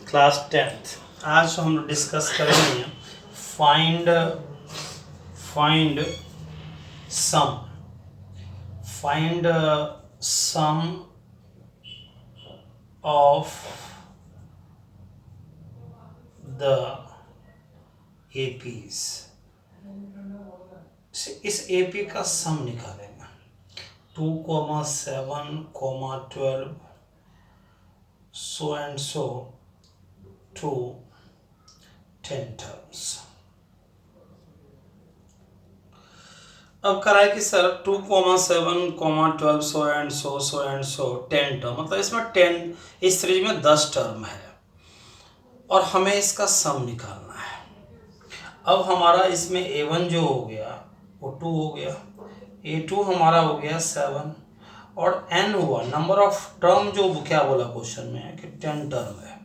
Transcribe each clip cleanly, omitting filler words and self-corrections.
Class 10th। आज हम discuss करेंगे find sum find sum of the APs. इस एपी का सम निकालेंगे 2,7,12 so and so to 10 terms। अब करा है कि sir 2,7,12 so and so 10 term, मतलब इसमें 10 इस सीरीज में 10 टर्म है और हमें इसका सम निकालना है। अब हमारा इसमें a1 जो हो गया वो 2 हो गया, a2 हमारा हो गया 7 और n हुआ नंबर ऑफ टर्म जो क्या बोला क्वेश्चन में है कि 10 टर्म है,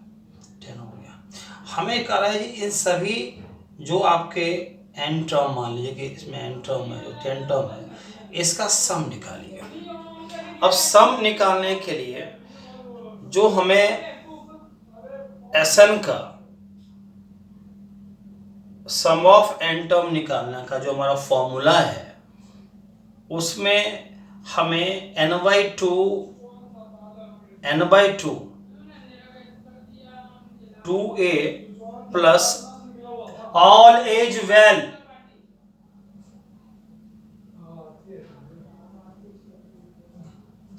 10 हो गया। हमें कह रहा है जी इन सभी जो आपके n टर्म, मान लीजिए कि इसमें n टर्म है, जो 10 टर्म है, इसका सम निकालिए। अब सम निकालने के लिए जो हमें Sn का सम ऑफ n टर्म निकालने का जो हमारा फॉर्मूला है उसमें हमें n/2 2a plus all as well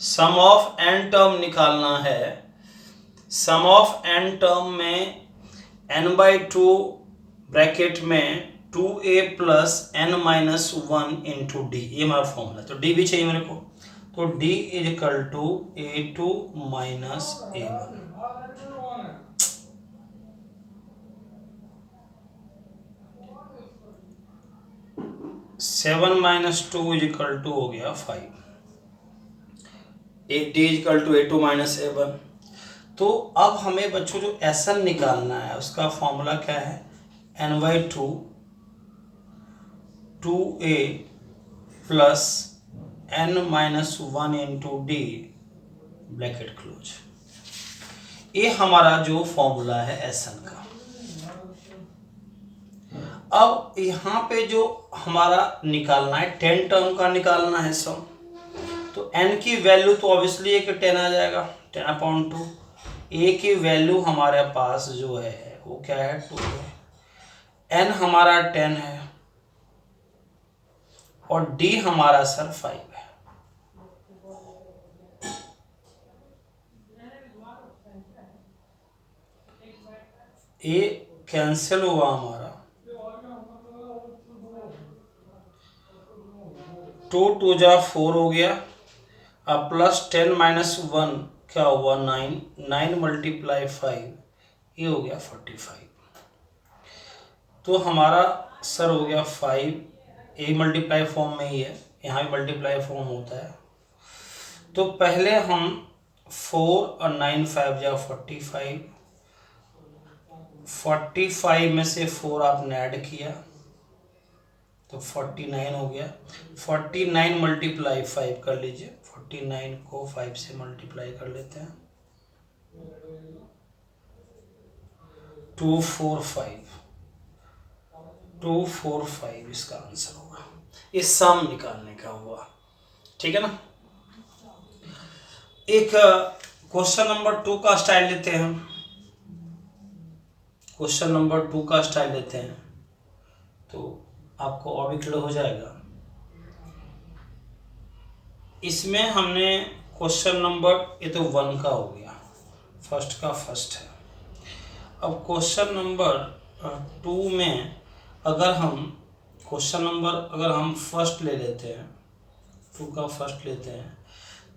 sum of n term निकालना है। सम ऑफ n टर्म में n/2 ब्रैकेट में 2a plus n-1 into D, ये हमारा फॉर्मूला। तो डी भी चाहिए मेरे को, तो d is equal to a2 minus a1। 7 minus 2 is equal to हो गया 5। D is equal to a2 minus a1। तो अब हमें बच्चों जो Sn निकालना है उसका फॉर्मूला क्या है, n/2 2a plus n-1 into D bracket close. ये हमारा जो फॉर्मूला है Sn का। अब यहाँ पे जो हमारा निकालना है 10 टर्म का निकालना है सम, तो n की वैल्यू तो ऑब्वियसली है कि 10 आ जाएगा, 10/2। a की वैल्यू हमारे पास जो है वो क्या है, 2 है। n हमारा 10 है और d हमारा सर 5 है। a कैंसिल हुआ हमारा, 2 जा 4 हो गया, अब प्लस 10 माइनस 1 क्या हुआ 9, 9 मल्टीप्लाई 5 ये हो गया 45। तो हमारा सर हो गया 5, ए मल्टीप्लाई फॉर्म में ही है, यहाँ भी मल्टीप्लाई फॉर्म होता है। तो पहले हम 4 और 9 5 जा 45, 45 में से 4 आपने ऐड किया तो 49 हो गया। 49 मल्टीप्लाई 5 कर लीजिए, 49 को 5 से मल्टीप्लाई कर लेते हैं, 245 इसका आंसर होगा। इस सम निकालने का हुआ, ठीक है ना। एक क्वेश्चन नंबर 2 का स्टाइल लेते हैं हम। क्वेश्चन नंबर 2 का स्टाइल लेते हैं तो आपको और भी क्लियर हो जाएगा। इसमें हमने क्वेश्चन नंबर, ये तो 1 का हो गया, फर्स्ट का फर्स्ट है। अब क्वेश्चन नंबर 2 में अगर हम फर्स्ट ले लेते हैं, 2 का फर्स्ट लेते हैं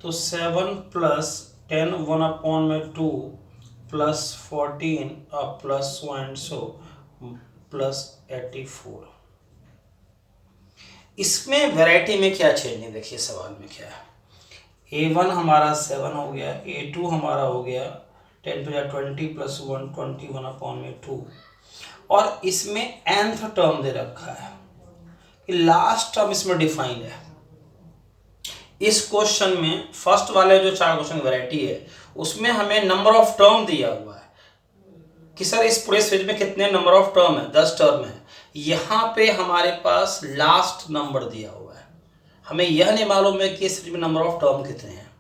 तो 7 plus 10 1/2 plus 14 plus so and so plus 84। इसमें वैरायटी में क्या चेंज है, देखिए सवाल में क्या है। a1 हमारा 7 हो गया, a2 हमारा हो गया 10 to 20 प्लस 1 21/2 और इसमें nth टर्म दे रखा है कि लास्ट टर्म इसमें डिफाइंड है। इस क्वेश्चन में फर्स्ट वाले जो 4 क्वेश्चन वैरायटी है उसमें हमें नंबर ऑफ टर्म दिया हुआ है, कि सर इस पूरे सीरीज में कितने नंबर ऑफ टर्म है, 10 टर्म है। यहाँ पे हमारे पास लास्ट नंबर दिया हुआ है, हमें यह नहीं मालूम है कि इस सीरीज में नंबर ऑफ टर्म कितने हैं,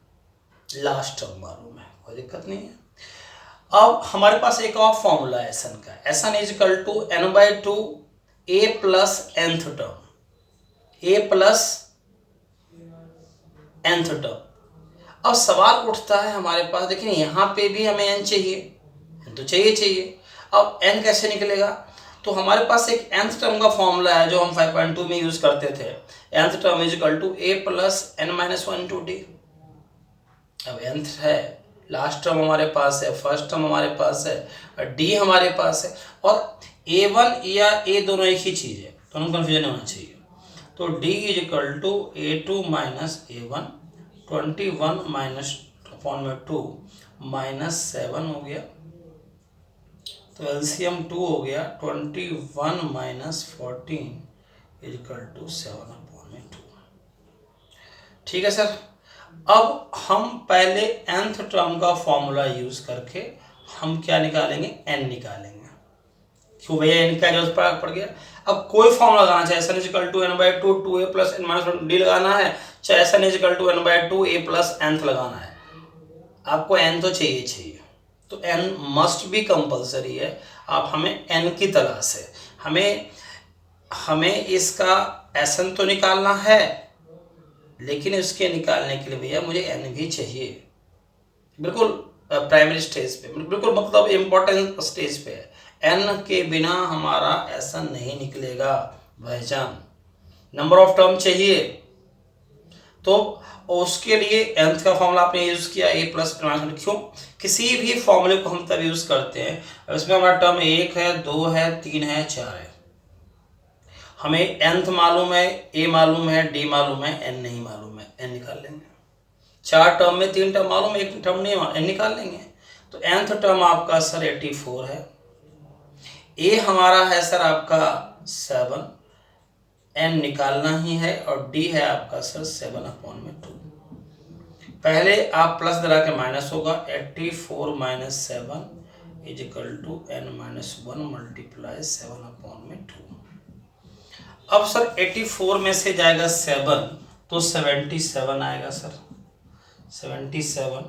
लास्ट टर्म मालूम है, कोई दिक्कत नहीं है। अब हमारे पास एक और फॉर्मूला है एसन का, S n is equal to n/2 a plus nth term, a plus nth term. अब सवाल उठता है हमारे पास, देखिए यहाँ पे भी हमें n चाहिए, n तो चाहिए। अब n कैसे निकलेगा, तो हमारे पास एक nth टर्म का फॉर्मूला है जो हम 5.2 में यूज करते थे, nth term is equal to a plus n-1 × d। अब nth है, लास्ट टर्म हमारे पास है, फर्स्ट टर्म हमारे पास है, डी हमारे पास है, और a1 या a दोनों एक ही चीज़ है, दोनों कन्फ्यूजन होना चाहिए। तो d is equal to a2 minus a1, 21 minus upon में 2 माइनस 7 हो गया, तो एलसीएम 2 हो गया, 21 minus 14 is equal to 7 upon में 2। ठीक है सर। अब हम पहले nth टर्म का फॉर्मूला यूज करके हम क्या निकालेंगे, n निकालेंगे। क्यों भैया n का जरूरत पड़ गया। अब कोई फॉर्मूला लगाना, चाहे S n is equal to n/2 2a plus n-1 लगाना है, चाहे S n is equal to n/2 a plus nth लगाना है, आपको n तो चाहिए, तो n मस्ट भी कंपलसरी है। आप हमें n की तलाश है, हमें इसका एसन तो निकालना है, लेकिन इसके निकालने के लिए भैया मुझे n भी चाहिए, बिल्कुल प्राइमरी स्टेज पे, बिल्कुल मतलब इम्पोर्टेंट स्टेज पे है। n के बिना हमारा एसन नहीं निकलेगा भाईजान, नंबर ऑफ टर्म चाहिए। तो उसके लिए nth का फॉर्मूला आपने यूज किया a प्लस n-1। क्यों, किसी भी फॉर्मूले को हम तब यूज करते हैं इसमें हमारा टर्म 1 है, 2 है, 3 है, 4 है। हमें nth मालूम है, a मालूम है, d मालूम है, n नहीं मालूम है, n निकाल लेंगे। 4 टर्म में 3 टर्म मालूम है, 1 टर्म नहीं मालूम, n निकाल लेंगे। तो nth टर्म आपका सर 84 है, a हमारा है सर आपका 7, n निकालना ही है, और d है आपका सर 7 अपॉन में 2। पहले आप प्लस करा के माइनस होगा, 84 minus 7 is equal to n-1 multiply 7 upon में 2। अब सर 84 में से जाएगा 7 तो 77 आएगा सर, 77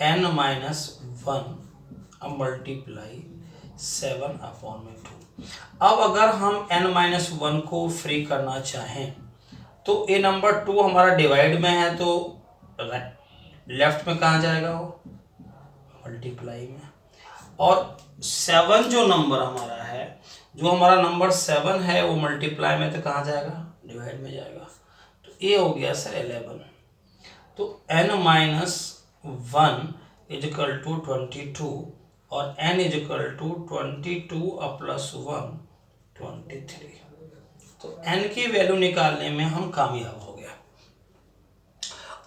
n-1 अब मल्टीप्लाई 7 अपॉन में 2। अब अगर हम n-1 को फ्री करना चाहें तो ये नंबर 2 हमारा डिवाइड में है, तो लेफ्ट में कहाँ जाएगा, वो मल्टीप्लाई में। और 7 जो नंबर हमारा है, जो हमारा नंबर 7 है वो मल्टीप्लाई में तो कहाँ जाएगा, डिवाइड में जाएगा। तो ये हो गया सर 11। तो n-1 इज इक्वल टू 22 और n is equal to 22 plus 1 23। तो n की वैल्यू निकालने में हम कामयाब हो गया,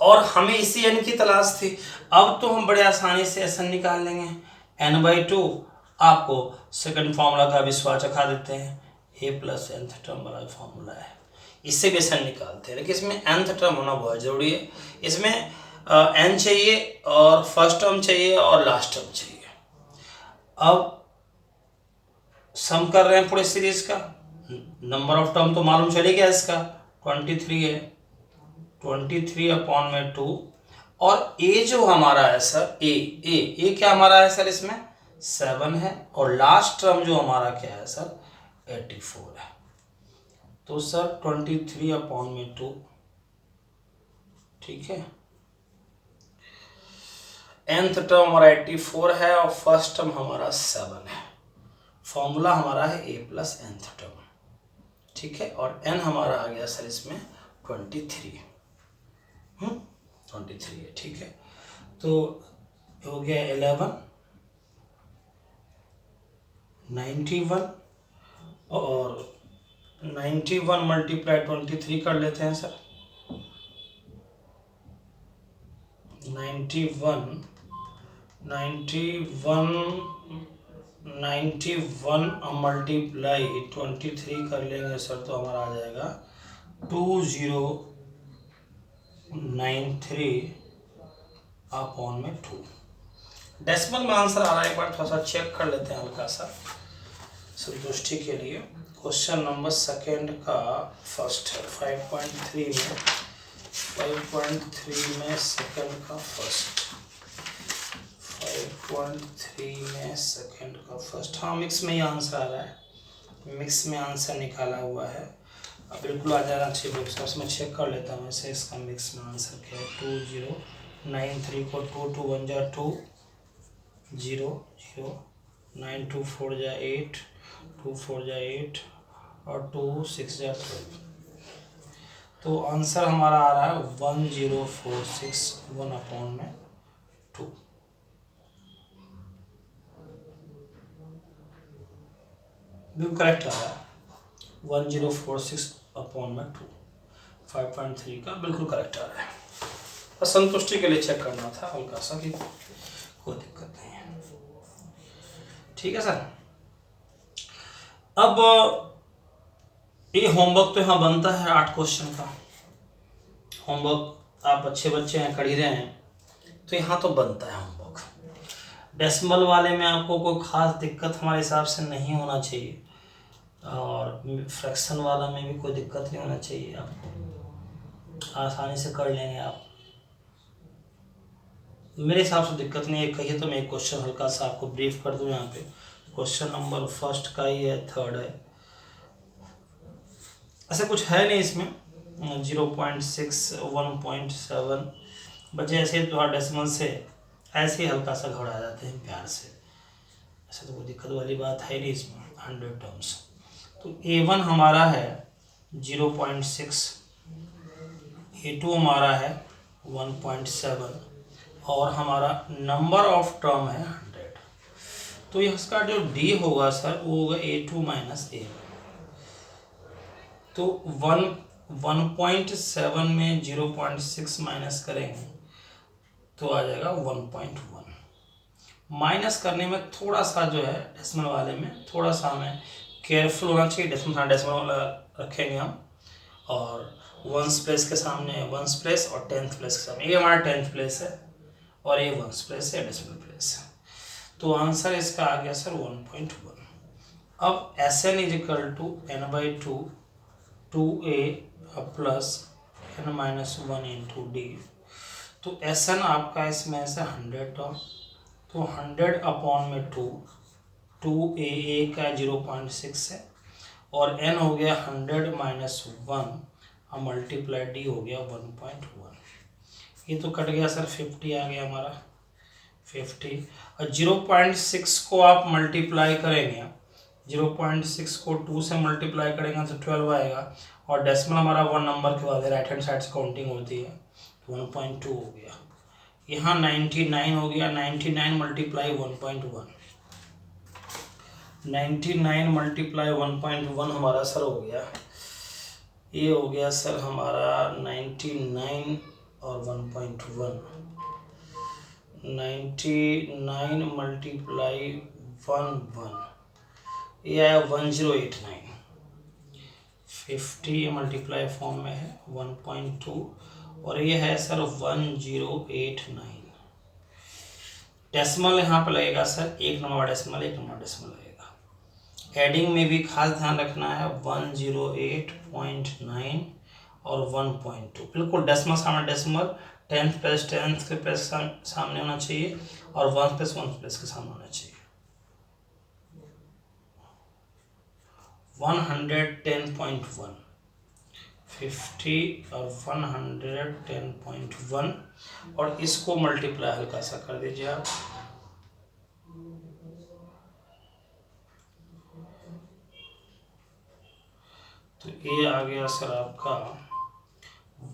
और हमें इसी n की तलाश थी। अब तो हम बड़े आसानी से एसन निकाल लेंगे। n/2 आपको सेकंड फॉर्मूला का विश्वास रखा देते हैं, a प्लस nth टर्म वाला फॉर्मूला है, इससे भी एसन निकालते हैं। लेकिन इसमें nth टर्म होना बहुत जरूरी है, इसमें n चाहिए और फर्स्ट टर्म चाहिए और लास्ट टर्म चाहिए। अब सम कर रहे हैं पूरे सीरीज का, नंबर ऑफ टर्म तो मालूम चले गया इसका, 23 है, 23 अपॉन में 2, और a जो हमारा है सर a क्या हमारा है सर, इसमें 7 है, और लास्ट टर्म जो हमारा क्या है सर 84 है। तो सर 23 अपॉन में 2, ठीक है, nth टर्म हमारा 84 है और फर्स्ट टर्म हमारा 7 है। फॉर्मूला हमारा है a प्लस nth टर्म, ठीक है, और n हमारा आ गया सर इसमें 23, 23 है, ठीक है। तो हो गया 11, 91 और 91 मल्टीप्लाई 23 कर लेते हैं सर, 91 मल्टीप्लाई 23 कर लेंगे सर, तो हमारा आ जाएगा 2093 अपॉन में 2। डेसिमल में आंसर आ रहा है, एक बार थोड़ा सा चेक कर लेते हैं हल्का सा संतुष्टि के लिए। क्वेश्चन नंबर सेकेंड का फर्स्ट है 5.3 में सेकेंड का फर्स्ट, 5.3 में सेकेंड का फर्स्ट। हाँ, मिक्स में ही आंसर आ रहा है, मिक्स में आंसर निकाला हुआ है। अब बिल्कुल आ जाना चाहिए बुक से, मैं चेक कर लेता हूँ ऐसे इसका मिक्स में आंसर क्या है। 2093 को 2 2 1 जा 2 0 0 9 2 4 जा 8 2 4 जा 8 और 2 6 जा 12। तो आंसर हमारा आ रहा है 1046 1/2। बिल्कुल करेक्ट आ रहा है 1046/2। 5.3 का बिल्कुल करेक्ट आ रहा है। बस संतुष्टि के लिए चेक करना था हल्का सा कि कोई दिक्कत नहीं है। ठीक है सर। अब ये होमवर्क तो यहाँ बनता है 8 क्वेश्चन का होमवर्क। आप अच्छे बच्चे हैं, कर ही रहे हैं, तो यहाँ तो बनता है होमवर्क। डेसिमल वाले में आपको कोई ख़ास दिक्कत हमारे हिसाब से नहीं होना चाहिए, और फ्रैक्शन वाला में भी कोई दिक्कत नहीं होना चाहिए, आपको आसानी से कर लेंगे आप। मेरे हिसाब से दिक्कत नहीं है। कहिए तो मैं एक क्वेश्चन हल्का सा आपको ब्रीफ कर दूं। यहाँ पे क्वेश्चन नंबर फर्स्ट का ही है, थर्ड है, ऐसा कुछ है नहीं इसमें। 0.6 1.7 बच्चे ऐसे थोड़ा डेसिमल से ऐसे ही हल्का सा घबरा जाते हैं प्यार से, ऐसा तो कोई दिक्कत वाली बात है नहीं इसमें। 100 टर्म्स तो A1 हमारा है 0.6, A2 हमारा है 1.7 और हमारा नंबर ऑफ टर्म है 100। तो इसका जो D होगा सर वो होगा A2 माइनस A1। तो 1.7 में 0.6 माइनस करेंगे तो आ जाएगा 1.1। माइनस करने में थोड़ा सा जो है डेसिमल वाले में थोड़ा सा हमें केयरफुल होना चाहिए। डेसिमल वाला रखेंगे हम, और वंस प्लेस के सामने वंस प्लेस और 10th प्लेस के सामने, ये हमारा 10th प्लेस है और ये वंस प्लेस है, डेसिमल प्लेस है। तो आंसर इसका आ गया सर 1.1। अब Sn is equal to n/2 2a plus n-1 into D. तो Sn आपका इसमें ऐसे 100 टर्म, तो 100/2 2a का 0.6 है और n हो गया 100-1 और मल्टीप्लाई डी हो गया 1.1। ये तो कट गया सर, 50 आ गया हमारा 50। और 0.6 को आप मल्टीप्लाई करेंगे, 0.6 को 2 से मल्टीप्लाई करेंगे तो 12 आएगा, और डेसिमल हमारा 1 नंबर के बाद राइट हैंड साइड से काउंटिंग होती है, 1.2 हो गया। यहाँ 99 हो गया, 99 मल्टीप्लाई 1.1, 99 मल्टीप्लाई 1.1 हमारा सर हो गया, ये हो गया सर हमारा 99 और 1.1, 99 मल्टीप्लाई 1 ये आया 1089। 50 मल्टीप्लाई फॉर्म में है 1.2 और ये है सर 1089। डेसिमल यहाँ पर लगेगा सर, एक नंबर डेसिमल लगेगा। हेडिंग में भी खास ध्यान रखना है 108.9 और 1.2, बिल्कुल डेसिमल सामने डेसिमल, 10th प्लस 10th के प्लस सामने होना चाहिए और 1 प्लस 1 प्लस के सामने होना चाहिए। 110.1, 50 और 110.1 और इसको मल्टीप्लाई हल्का सा कर दीजिए आप। तो ये आ गया सर आपका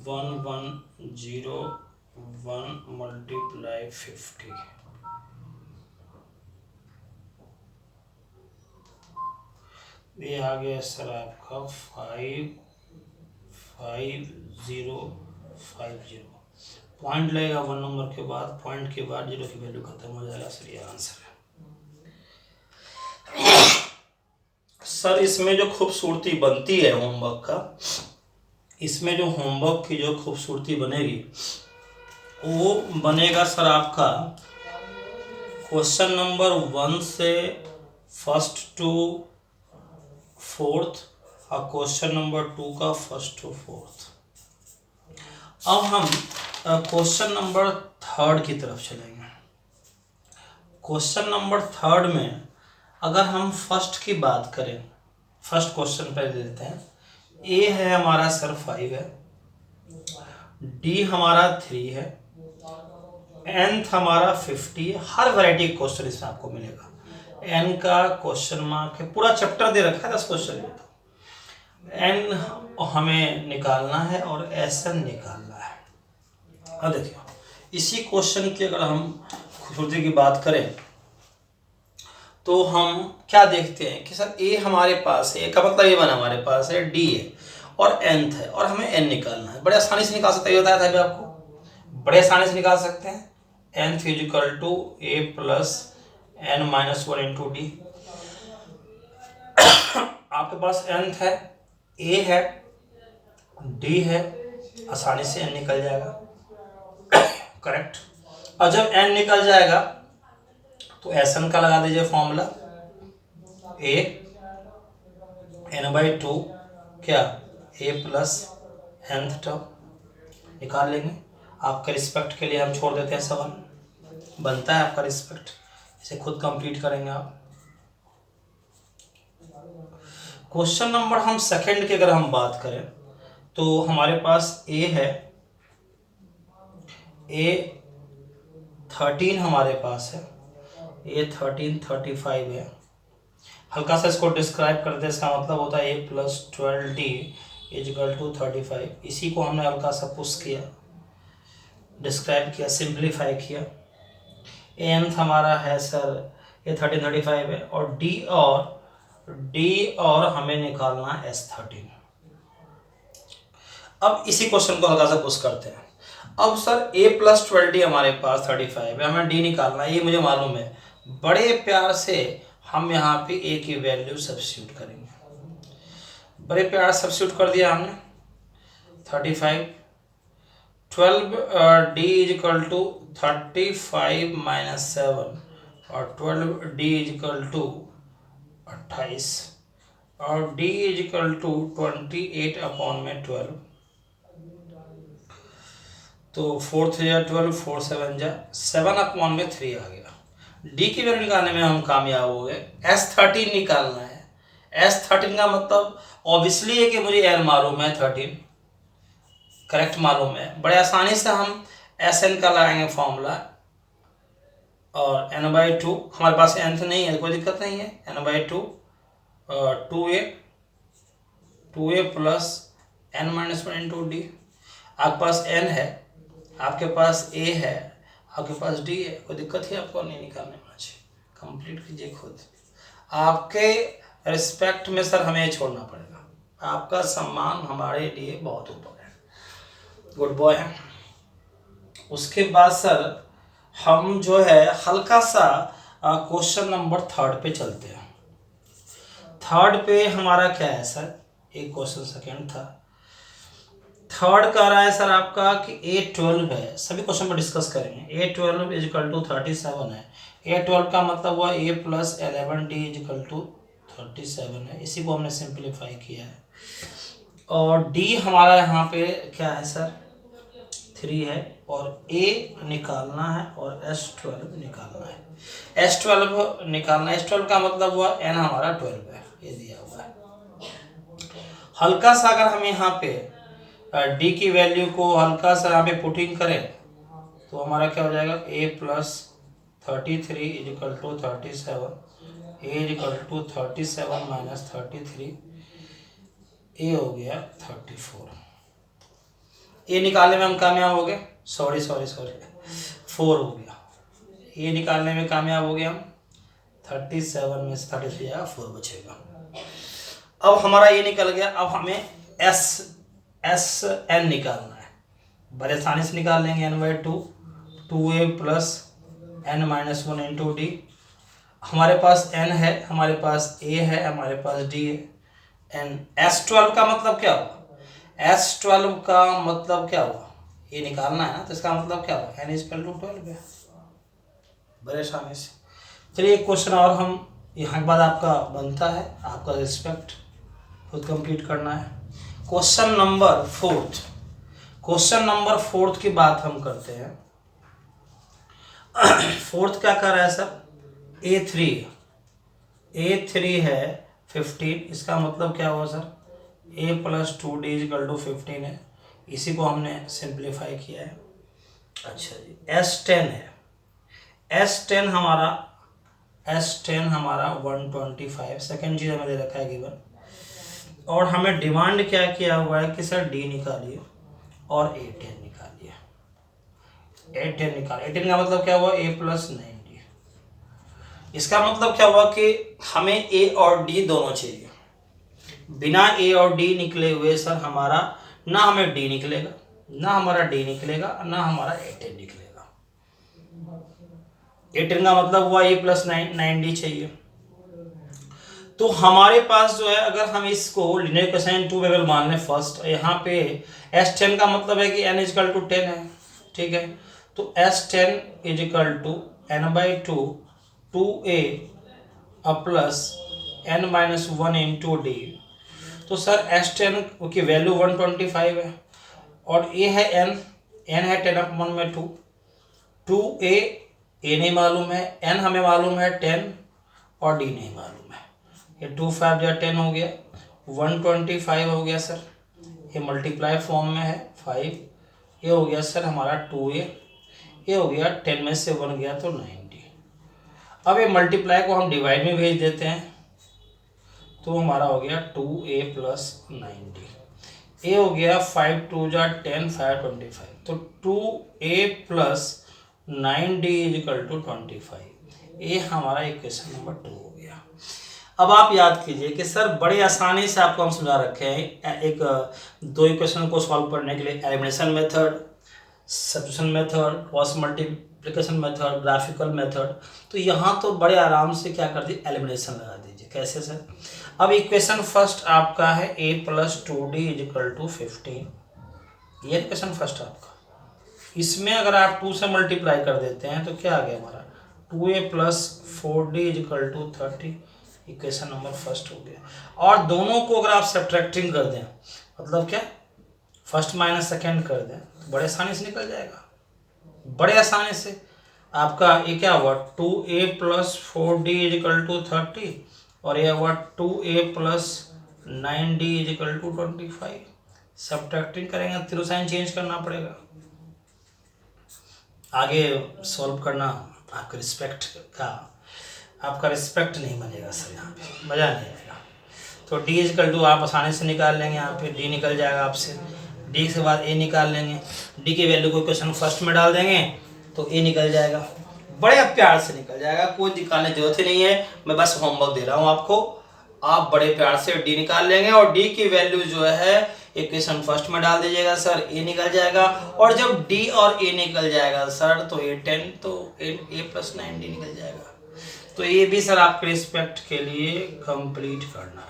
1101 मल्टीप्लाई 50। ये आ गया सर आपका 55050। पॉइंट लगेगा 1 नंबर के बाद, पॉइंट के बाद 0 की वैल्यू खत्म हो जाएगा सर, ये आंसर है। सर इसमें जो खूबसूरती बनती है होमवर्क का, इसमें जो होमवर्क की जो खूबसूरती बनेगी वो बनेगा सर आपका क्वेश्चन नंबर 1 से फर्स्ट टू फोर्थ और क्वेश्चन नंबर 2 का फर्स्ट टू फोर्थ। अब हम क्वेश्चन नंबर 3 की तरफ चलेंगे। क्वेश्चन नंबर 3 में अगर हम फर्स्ट की बात करें, फर्स्ट क्वेश्चन पहले लेते हैं। ए है हमारा सर 5 है, डी हमारा 3 है, nth हमारा 50 है। हर वैरायटी का क्वेश्चन इसमें आपको मिलेगा। n का क्वेश्चन मार्क है, पूरा चैप्टर दे रखा है 10 क्वेश्चन में। n हमें निकालना है और Sn निकालना है। अब देखिए इसी क्वेश्चन की अगर हम खूबसूरती की बात करें तो हम क्या देखते हैं कि सर ए हमारे पास है, का मतलब A1 हमारे पास है, डी है और nth है और हमें n निकालना है। बड़े आसानी से निकाल सकते हैं, बताया था अभी आपको, बड़े आसानी से निकाल सकते हैं। nth equal to a plus n minus 1 into D. आपके पास nth है, a है, d है, आसानी से n निकल जाएगा, करेक्ट। और जब n निकल जाएगा तो Sn का लगा दीजिए फॉर्मूला, a n/2 क्या a प्लस nth टर्म निकाल लेंगे। आपके रिस्पेक्ट के लिए हम छोड़ देते हैं 7, बनता है आपका रिस्पेक्ट, इसे खुद कंप्लीट करेंगे आप। क्वेश्चन नंबर हम सेकंड की अगर हम बात करें तो हमारे पास a है, a 13 हमारे पास है, a 13 35 है। हल्का सा इसको डिस्क्राइब करते हैं, इसका मतलब होता है a plus 12d is equal to 35। इसी को हमने हल्का सा पुश किया, डिस्क्राइब किया, सिंप्लीफाई किया। nth हमारा है सर ये 13 35 है और d और हमें निकालना S13। अब इसी क्वेश्चन को हल्का सा पुश करते हैं। अब सर a प्लस 12d हमारे पास 35 है, हमें d निकालना है, ये मुझे मालूम है। बड़े प्यार से हम यहाँ पे a की वैल्यू सब्स्टिट्यूट करेंगे। बड़े प्यार से सब्स्टिट्यूट कर दिया हमने 35, 12d इजिकल टू 35 माइनस 7 और 12d इजिकल टू 28 और d इजिकल टू 28 अपॉन में 12। तो 4 3 12, 4 7 7 अपॉन में 3 आ गया। डी की वैल्यू निकालने में हम कामयाब हो गए। S13 निकालना है। S13 का मतलब ऑब्वियसली है कि मुझे n मालूम है, 13 करेक्ट मालूम है। बड़े आसानी से हम Sn का लगाएंगे फॉर्मूला और n/2 हमारे पास nth नहीं है, कोई दिक्कत नहीं है। n/2 2a plus n minus 1 into D. आपके पास n है, आपके पास a है, आपके पास d है, कोई दिक्कत है आपको नहीं निकालने में। कंप्लीट कीजिए खुद। आपके रिस्पेक्ट में सर हमें छोड़ना पड़ेगा, आपका सम्मान हमारे लिए बहुत ऊपर है, गुड बॉय है। उसके बाद सर हम जो है हल्का सा क्वेश्चन नंबर 3 पे चलते हैं। 3 पे हमारा क्या है सर, एक क्वेश्चन सेकंड था। 3 कह रहा है सर आपका कि A12 है, सभी क्वेश्चन पर डिस्कस करेंगे। A12 इजिकल टू 37 है। A12 का मतलब हुआ a plus 11d is equal to 37 है, इसी को हमने सिंप्लीफाई किया है। और d हमारा यहाँ पे क्या है सर 3 है और a निकालना है और S12 निकालना है। S12 निकालना है, S12 का मतलब हुआ n हमारा 12 है, ये दिया हुआ है। हल्का सा अगर हम यहाँ पे d की वैल्यू को हल्का सा यहाँ पे पुटिंग करें तो हमारा क्या हो जाएगा, a plus 33 is equal to 37, a is equal to 37 minus 33, a हो गया 34। a निकालने में हम कामयाब हो गए, सॉरी 4 हो गया। a निकालने में कामयाब हो गए हम, 37 में से 33 आया, 4 बचेगा। अब हमारा ये निकल गया। अब हमें Sn निकालना है, बड़े आसानी से निकाल लेंगे। n/2 2a plus n minus 1 into D. हमारे पास n है, हमारे पास a है, हमारे पास d है। n S12 का मतलब क्या हुआ, S12 का मतलब क्या हुआ, ये निकालना है ना, तो इसका मतलब क्या हुआ n इक्वल टू 12 है, बड़े आसानी से। चलिए एक क्वेश्चन और हम यहाँ के बाद आपका बनता है, आपका रिस्पेक्ट खुद कंप्लीट करना है। क्वेश्चन नंबर फोर्थ की बात हम करते हैं। फोर्थ क्या कर रहा है सर, A3 है 15, इसका मतलब क्या हुआ सर, A + 2D = 15 है, इसी को हमने सिंप्लीफाई किया है। अच्छा जी, S10 है, S10 हमारा 125, सेकेंड चीज़ हमें दे रखा है गिवन, और हमें डिमांड क्या किया हुआ है कि सर D निकालिए और A10 निकालिए। A10 का मतलब क्या हुआ, A + 90, इसका मतलब क्या हुआ कि हमें A और D दोनों चाहिए। बिना A और D निकले हुए सर हमारा ना हमें D निकलेगा, ना हमारा D निकलेगा, ना हमारा A10 निकलेगा। A10 का मतलब हुआ A + 90 चाहिए। तो हमारे पास जो है, अगर हम इसको लीनियर कोसाइन 2 अगर मान लें फर्स्ट, यहाँ पे S10 का मतलब है कि n = 10 है, ठीक है। तो S10 = n/2 2a + n-1 × d। तो सर S10 की वैल्यू 125 है और a है n है 10/2, 2a नहीं मालूम है, n हमें मालूम है 10 और d नहीं मालूम है। ये 2 5 या 10 हो गया, 125 हो गया सर, ये मल्टीप्लाई फॉर्म में है 5, ये हो गया सर हमारा 2a, ये हो गया 10 में से 1 गया तो 90। अब ये मल्टीप्लाई को हम डिवाइड में भेज देते हैं, तो हमारा हो गया 2a + 90, ए हो गया 5 2 जा 10 5 25, तो 2a + 9d = 25, ये हमारा इक्वेशन नंबर 2 हो गया। अब आप याद कीजिए कि सर बड़े आसानी से आपको हम समझा रखे हैं, एक दो इक्वेशन को सॉल्व करने के लिए elimination method, substitution method, cross multiplication method, graphical method. तो यहाँ तो बड़े आराम से क्या कर दिए, एलिमिनेशन लगा दीजिए। कैसे सर, अब इक्वेशन फर्स्ट आपका है A + 2D = 15, ये इक्वेशन फर्स्ट आपका। इसमें अगर आप 2 से मल्टीप्लाई कर देते हैं तो क्या आ गया हमारा, 2a + 4d = 30, equation number first हो गया। और दोनों को अगर आप सब्ट्रैक्टिंग कर दें, मतलब क्या, फर्स्ट माइनस सेकेंड कर दें, तो बड़े आसानी से निकल जाएगा, बड़े आसानी से। आपका ये क्या हुआ, 2a + 4d = 30 और यह हुआ 2a + 9d = 25। सब्ट्रैक्टिंग करेंगे, तीनों साइन चेंज करना पड़ेगा, आगे सॉल्व करना आपका रिस्पेक्ट नहीं बनेगा सर, यहाँ पे मज़ा नहीं आएगा। तो D = आप आसानी से निकाल लेंगे, यहाँ पे D निकल जाएगा आपसे, D के बाद A निकाल लेंगे, D की वैल्यू को क्वेश्चन फर्स्ट में डाल देंगे तो A निकल जाएगा, बड़े प्यार से निकल जाएगा, कोई निकालने की जरूरत ही नहीं है, मैं बस होमवर्क दे रहा हूँ आपको। आप बड़े प्यार से D निकाल लेंगे और D की वैल्यू जो है इक्वेशन फर्स्ट में डाल दीजिएगा सर, A निकल जाएगा। और जब D और A निकल जाएगा सर तो A10 तो A + 9D निकल जाएगा। तो ये भी सर आपके रिस्पेक्ट के लिए कंप्लीट करना है।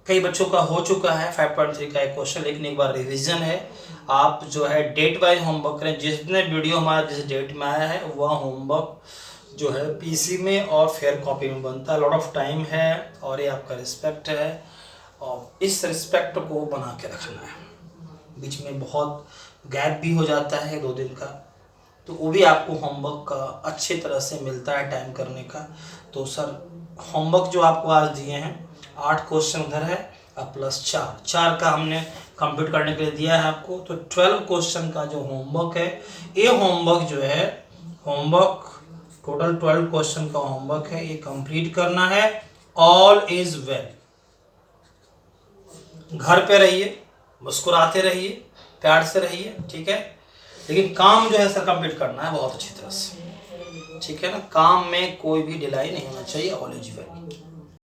कई बच्चों का हो चुका है 5.3 का एक क्वेश्चन, लेकिन एक बार रिवीजन है। आप जो है डेट वाइज होमवर्क करें, जितने वीडियो हमारा जिस डेट में आया है वह होमवर्क जो है पीसी में और फेयर कॉपी में बनता है। लॉट ऑफ टाइम है और ये आपका रिस्पेक्ट है, और इस रिस्पेक्ट को बना के रखना है। बीच में बहुत गैप भी हो जाता है 2 दिन का, तो वो भी आपको होमवर्क का अच्छी तरह से मिलता है टाइम करने का। तो सर होमवर्क जो आपको आज दिए हैं 8 क्वेश्चन उधर है और +4 का हमने कंप्लीट करने के लिए दिया है आपको। तो 12 क्वेश्चन का जो होमवर्क है, ये होमवर्क जो है, होमवर्क टोटल 12 क्वेश्चन का होमवर्क है, ये कंप्लीट करना है। ऑल इज वेल, घर पे रहिए, मुस्कुराते रहिए, प्यार से रहिए, ठीक है। लेकिन काम जो है सर कंप्लीट करना है बहुत अच्छी तरह से, ठीक है ना। काम में कोई भी ढिलाई नहीं होना चाहिए। All is well.